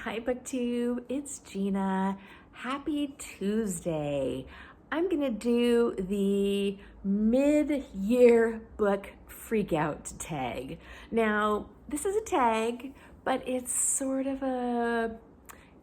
Hi Booktube, it's Gina. Happy Tuesday. I'm gonna do the mid-year book freakout tag. Now, this is a tag, but it's sort of a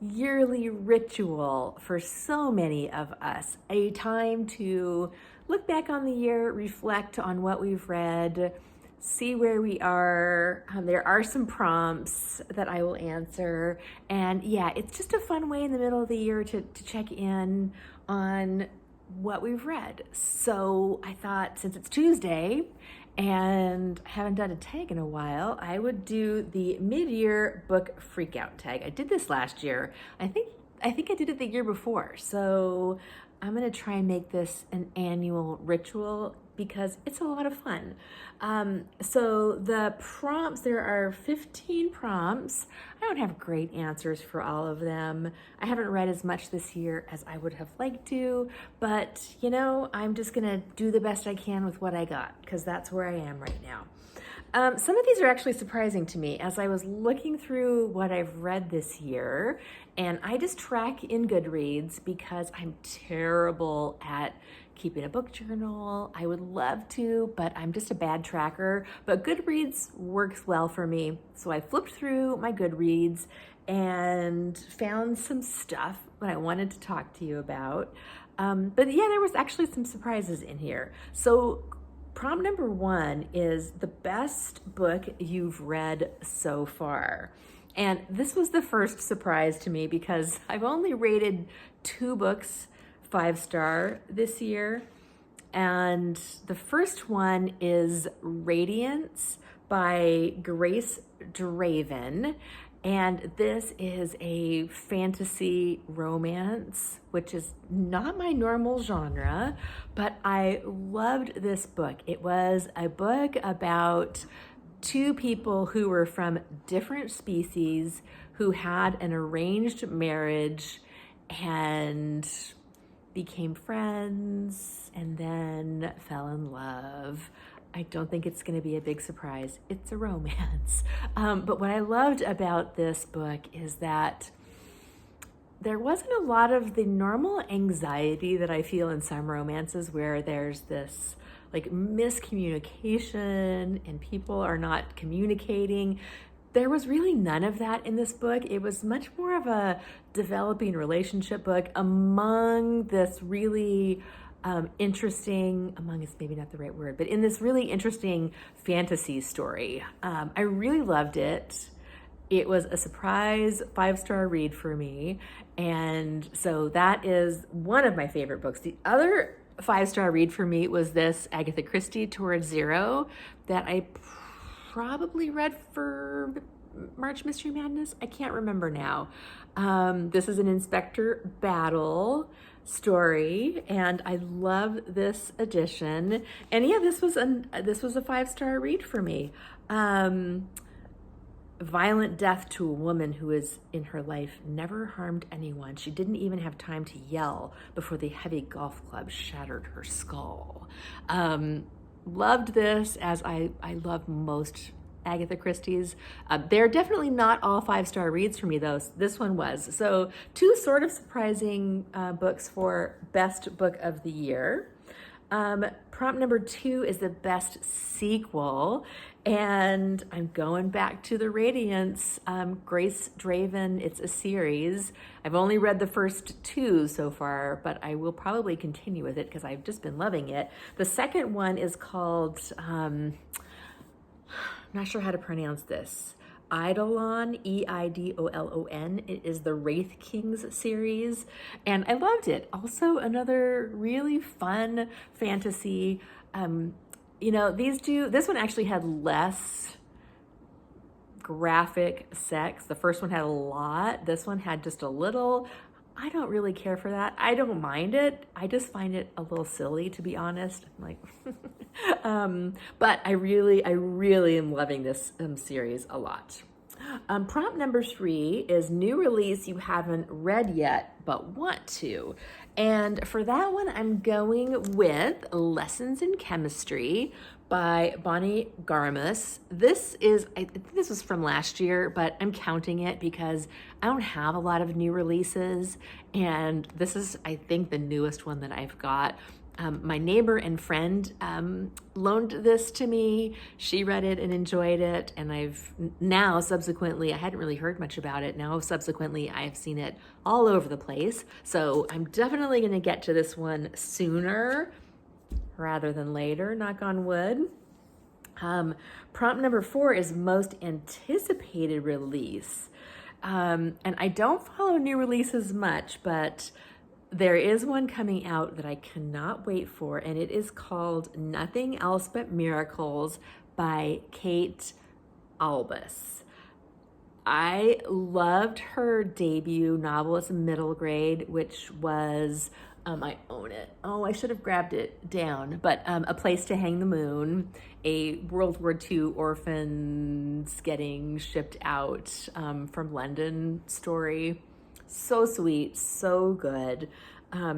yearly ritual for so many of us. A time to look back on the year, reflect on what we've read, see where we are. There are some prompts that I will answer. And yeah, it's just a fun way in the middle of the year to check in on what we've read. So I thought, since it's Tuesday and I haven't done a tag in a while, I would do the mid-year book freakout tag. I did this last year. I think I did it the year before. So I'm gonna try and make this an annual ritual because it's a lot of fun. So the prompts, there are 15 prompts. I don't have great answers for all of them. I haven't read as much this year as I would have liked to, but you know, I'm just gonna do the best I can with what I got because that's where I am right now. Some of these are actually surprising to me as I was looking through what I've read this year, and I just track in Goodreads because I'm terrible at keeping a book journal. I would love to, but I'm just a bad tracker. But Goodreads works well for me. So I flipped through my Goodreads and found some stuff that I wanted to talk to you about. But yeah, there was actually some surprises in here. So prompt number 1 is the best book you've read so far. And this was the first surprise to me because I've only rated 2 books 5-star this year. And the first one is Radiance by Grace Draven. And this is a fantasy romance, which is not my normal genre, but I loved this book. It was a book about 2 people who were from different species who had an arranged marriage and became friends and then fell in love. I don't think it's going to be a big surprise. It's a romance. But what I loved about this book is that there wasn't a lot of the normal anxiety that I feel in some romances where there's this like miscommunication and people are not communicating. There was really none of that in this book. It was much more of a developing relationship book among this really interesting, among is maybe not the right word, but in this really interesting fantasy story. I really loved it. It was a surprise 5-star read for me. And so that is one of my favorite books. The other 5-star read for me was this Agatha Christie Towards Zero that I probably read for March Mystery Madness. I can't remember now. This is an Inspector Battle story, and I love this edition. And yeah, this was a 5-star read for me. Violent death to a woman who is in her life never harmed anyone. She didn't even have time to yell before the heavy golf club shattered her skull. Loved this, as I love most Agatha Christie's. They're definitely not all 5-star reads for me, though. This one was. So 2 sort of surprising books for best book of the year. Prompt number 2 is the best sequel, and I'm going back to the Radiance, Grace Draven. It's a series. I've only read the first 2 so far, but I will probably continue with it because I've just been loving it. The second one is called, I'm not sure how to pronounce this, Eidolon, Eidolon. It is the Wraith Kings series, and I loved it. Also, another really fun fantasy. You know, this one actually had less graphic sex. The first one had a lot. This one had just a little. I don't really care for that. I don't mind it. I just find it a little silly, to be honest. I'm like, but I really am loving this series a lot. Prompt number 3 is new release you haven't read yet but want to. And for that one, I'm going with Lessons in Chemistry by Bonnie Garmus. This is, I think this was from last year, but I'm counting it because I don't have a lot of new releases. And this is, I think, the newest one that I've got. My neighbor and friend loaned this to me. She read it and enjoyed it. And I've now subsequently, I hadn't really heard much about it. Now subsequently, I've seen it all over the place. So I'm definitely going to get to this one sooner rather than later, knock on wood. Prompt number 4 is most anticipated release. And I don't follow new releases much, but there is one coming out that I cannot wait for, and it is called Nothing Else But Miracles by Kate Albus. I loved her debut novel. It's a middle grade, which was, I own it. Oh, I should have grabbed it down. But A Place to Hang the Moon, a World War II orphans getting shipped out from London story. So sweet, so good.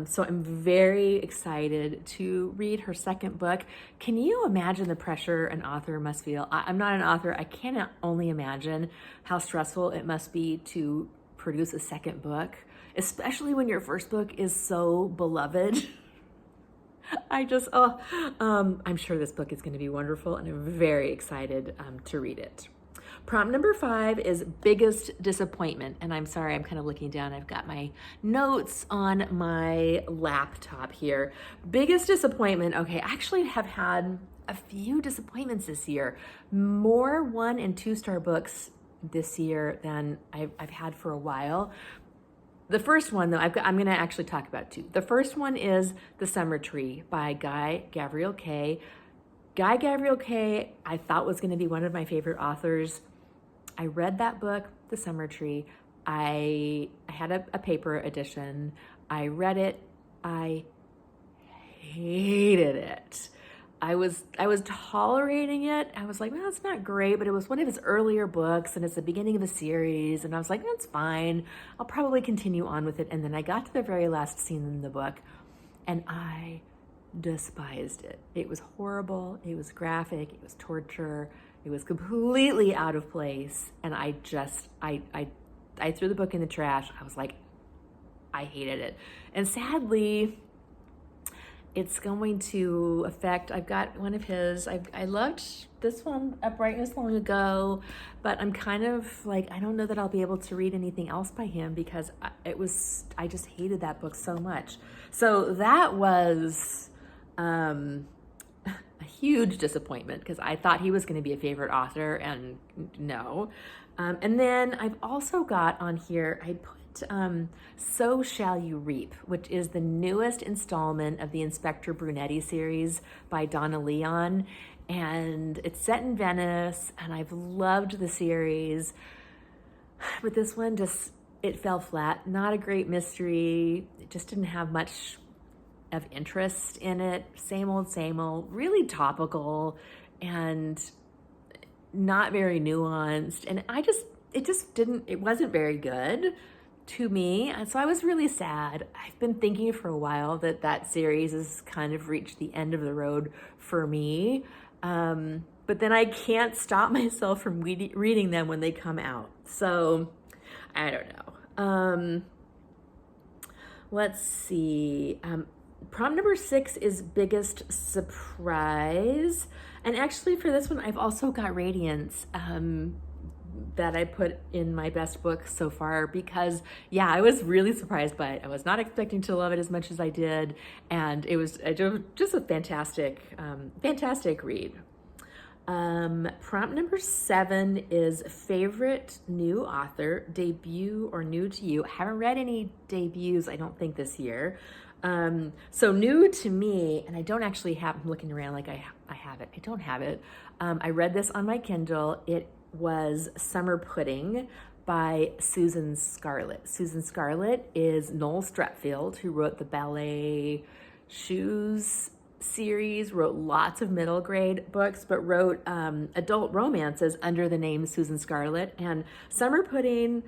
So I'm very excited to read her second book. Can you imagine the pressure an author must feel? I'm not an author. I cannot only imagine how stressful it must be to produce a second book, especially when your first book is so beloved. I'm sure this book is going to be wonderful, and I'm very excited to read it. Prompt number 5 is biggest disappointment. And I'm sorry, I'm kind of looking down. I've got my notes on my laptop here. Biggest disappointment. Okay, I actually have had a few disappointments this year. More 1 and 2 star books this year than I've had for a while. The first one, though, I'm going to actually talk about 2. The first one is The Summer Tree by Guy Gavriel Kay. Guy Gavriel Kay, I thought was going to be one of my favorite authors. I read that book, The Summer Tree. I had a paper edition. I read it. I hated it. I was tolerating it. I was like, well, it's not great, but it was one of his earlier books, and it's the beginning of a series, and I was like, that's fine. I'll probably continue on with it. And then I got to the very last scene in the book, and I despised it. It was horrible. It was graphic. It was torture. It was completely out of place. And I threw the book in the trash. I was like, I hated it. And sadly, it's going to affect, I've got one of his, I loved this one, Uprightness, long ago, but I'm kind of like, I don't know that I'll be able to read anything else by him because I just hated that book so much. So that was a huge disappointment because I thought he was going to be a favorite author, and no. And then I've also got on here, I put So Shall You Reap, which is the newest installment of the Inspector Brunetti series by Donna Leon. And it's set in Venice, and I've loved the series. But this one it fell flat. Not a great mystery. It just didn't have much of interest in it. Same old, really topical and not very nuanced. And it wasn't very good to me. And so I was really sad. I've been thinking for a while that series has kind of reached the end of the road for me. But then I can't stop myself from reading them when they come out. So I don't know. Let's see. Prompt number 6 is biggest surprise. And actually for this one, I've also got Radiance that I put in my best book so far because, yeah, I was really surprised by it. I was not expecting to love it as much as I did. And it was just a fantastic read. Prompt number 7 is favorite new author, debut or new to you. I haven't read any debuts, I don't think, this year. So new to me, and I don't actually have, I'm looking around like I have it. I don't have it. I read this on my Kindle. It was Summer Pudding by Susan Scarlett. Susan Scarlett is Noel Streatfeild, who wrote the Ballet Shoes series, wrote lots of middle grade books, but wrote adult romances under the name Susan Scarlett. And Summer Pudding,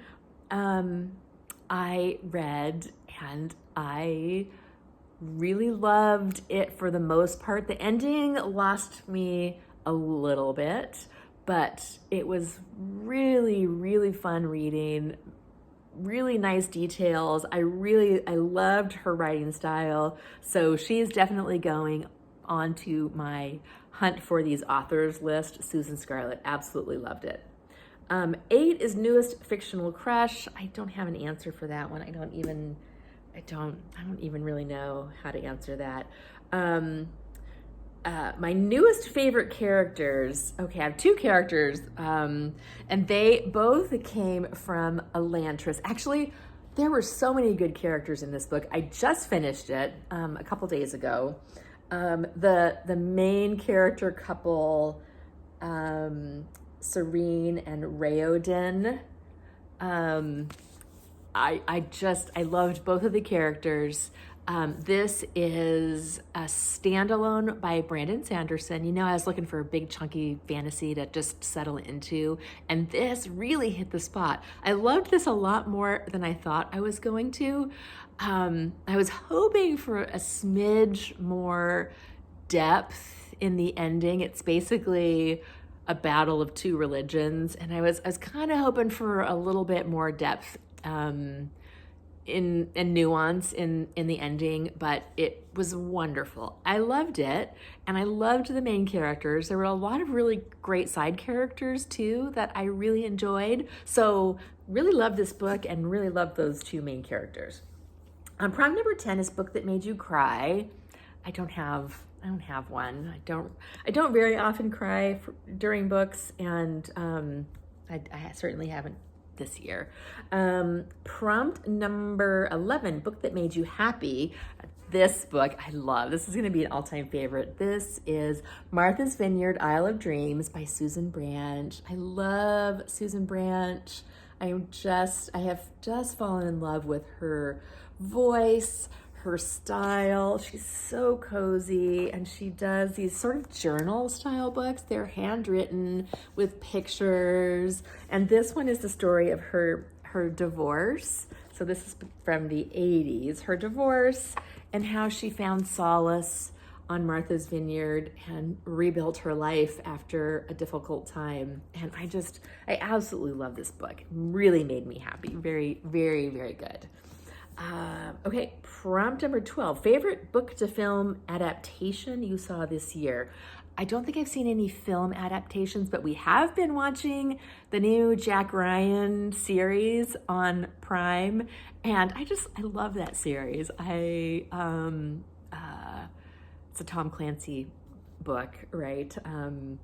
I read, and I Really loved it for the most part. The ending lost me a little bit, but it was really, really fun reading. Really nice details. I loved her writing style. So she is definitely going onto my hunt for these authors list. Susan Scarlett, absolutely loved it. 8 is newest fictional crush. I don't have an answer for that one. I don't even really know how to answer that. My newest favorite characters, okay, I have 2 characters, and they both came from Elantris. Actually, there were so many good characters in this book. I just finished it a couple days ago. The main character couple, Serene and Raoden, I loved both of the characters. This is a standalone by Brandon Sanderson. You know, I was looking for a big chunky fantasy to just settle into, and this really hit the spot. I loved this a lot more than I thought I was going to. I was hoping for a smidge more depth in the ending. It's basically a battle of 2 religions, and I was kind of hoping for a little bit more depth in nuance in the ending, but it was wonderful. I loved it, and I loved the main characters. There were a lot of really great side characters too that I really enjoyed. So really loved this book and really loved those 2 main characters. Prime number 10 is Book That Made You Cry. I don't have one. I don't very often cry during books, and I certainly haven't this year. Prompt number 11, Book That Made You Happy. This book I love. This is going to be an all-time favorite. This is Martha's Vineyard, Isle of Dreams by Susan Branch. I love Susan Branch. I have just fallen in love with her voice, her style. She's so cozy, and she does these sort of journal style books. They're handwritten with pictures, and this one is the story of her divorce. So this is from the 80s, her divorce, and how she found solace on Martha's Vineyard and rebuilt her life after a difficult time. And I absolutely love this book. It really made me happy. Very, very, very good. Okay, prompt number 12, favorite book to film adaptation you saw this year. I don't think I've seen any film adaptations, but we have been watching the new Jack Ryan series on Prime, and I love that series. It's a Tom Clancy book, right? And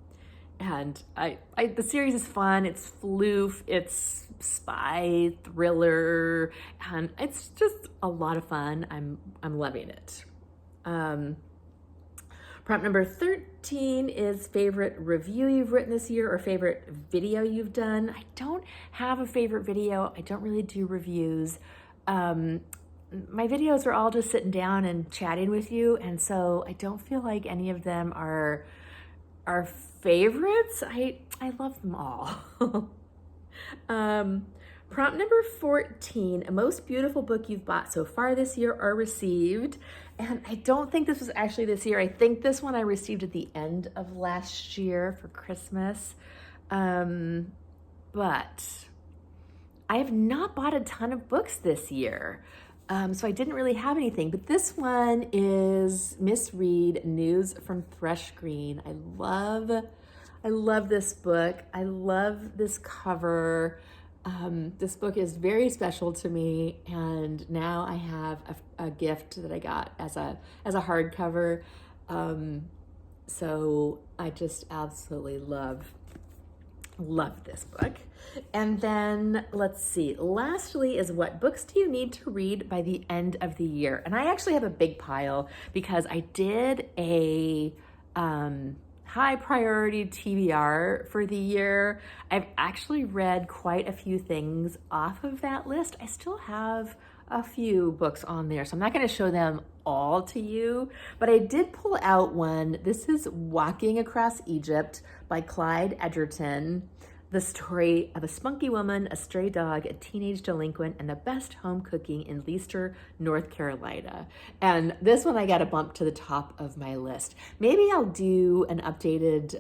the series is fun. It's floof, it's spy thriller, and it's just a lot of fun. I'm loving it. Prompt number 13 is favorite review you've written this year or favorite video you've done. I don't have a favorite video. I don't really do reviews. My videos are all just sitting down and chatting with you, and so I don't feel like any of them are favorites. I love them all. Prompt number 14, a most beautiful book you've bought so far this year or received. And I don't think this was actually this year. I think this one I received at the end of last year for Christmas. But I have not bought a ton of books this year. So I didn't really have anything, but this one is Miss Reed, News from Thrush Green. I love this book. I love this cover. This book is very special to me, and now I have a gift that I got as a hardcover. So I just absolutely love this book. And then let's see, lastly is what books do you need to read by the end of the year? And I actually have a big pile because I did a high priority TBR for the year. I've actually read quite a few things off of that list. I still have a few books on there, so I'm not going to show them all to you, but I did pull out one. This is Walking Across Egypt by Clyde Edgerton. the story of a spunky woman, a stray dog, a teenage delinquent, and the best home cooking in Leicester, North Carolina. And this one I got a bump to the top of my list. Maybe I'll do an updated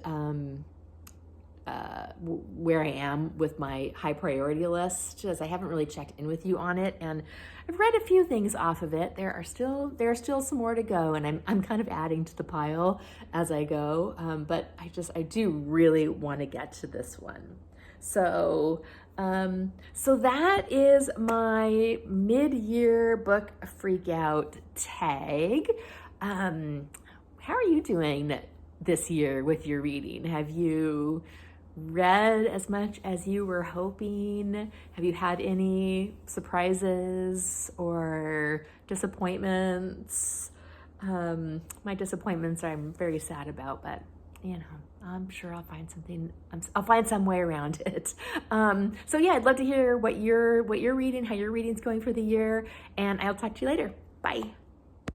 where I am with my high priority list, as I haven't really checked in with you on it, and I've read a few things off of it. There are still some more to go, and I'm kind of adding to the pile as I go. But I do really want to get to this one. So that is my mid-year book freakout tag. How are you doing this year with your reading? Have you read as much as you were hoping? Have you had any surprises or disappointments? My disappointments I'm very sad about, but I'm sure I'll find something. I'll find some way around it. So yeah, I'd love to hear what you're reading, how your reading's going for the year, and I'll talk to you later. Bye.